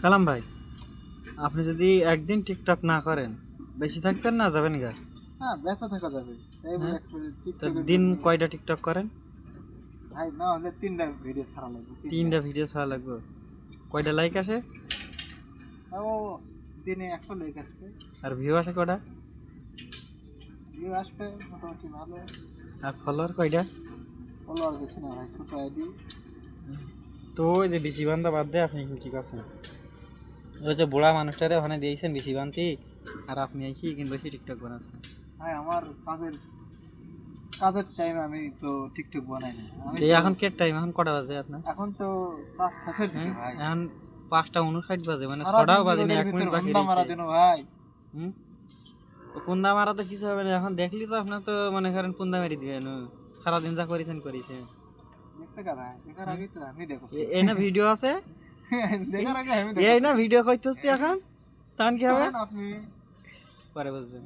কালাম ভাই, আপনি যদি একদিন টিকটক না করেন বেশি থাকবেন না যাবেন গা? হ্যাঁ, বেঁচে থাকা যাবে। তাই বলে হ্যাঁ, একটু তো টিকটকের দিন জন্য কয়টা টিকটক করেন? ভাই না হলে 3টা ভিডিও ছাড়া লাগবে। 3টা ভিডিও ছাড়া লাগবে। কয়টা লাইক আসে তাও দিনে 100 লাইক আসবে, আর ভিউ আসে কয়টা ভিউ আসবে মোটামুটি ভালো। আর ফলোয়ার কয়টা? ফলোয়ার বেশি না ভাই, ছোট আইডি। তো ওই যে বিসি বান্ধা বাদ দিয়ে আপনি কি করছেন? ওই যে বুড়া মানুষটারে ওখানে দিয়েছেন বিসি বান্ধি, আর আপনি কি কিন্তু বেশি টিকটক বানাচ্ছেন। ভাই আমার কাজের টাইমে আমি তো টিকটক বানাই না। আমি এই তো এখন কে টাইম, এখন কটা বাজে আপনার? এখন তো কাজ শেষের দিকে হ্যাঁ, ভাই। এখন 5টা 59 বাজে, মানে সারাদিন 6টাও বাজে না, রোদের 1 ভিতর মিনিট বাকি হুন্ডা মারা রয়েছে। দিন ভাই। হুম, পুন্দা মারা তো কিছু হবে না, এখন দেখলি তো আপনার তো মনে করেন পুন্দা মেরে দিবেন। সারাদিন যা করেছেন করেছেন। দেখতে কা ভাই, দেখার আগে তো আমি দেখছি। এই না ভিডিও আছে, দেখার আগে আমি এই দেখছি। না ভিডিও করতে হচ্ছে এখন, তখন কি হবে তখন আপনি পরে বুঝবেন।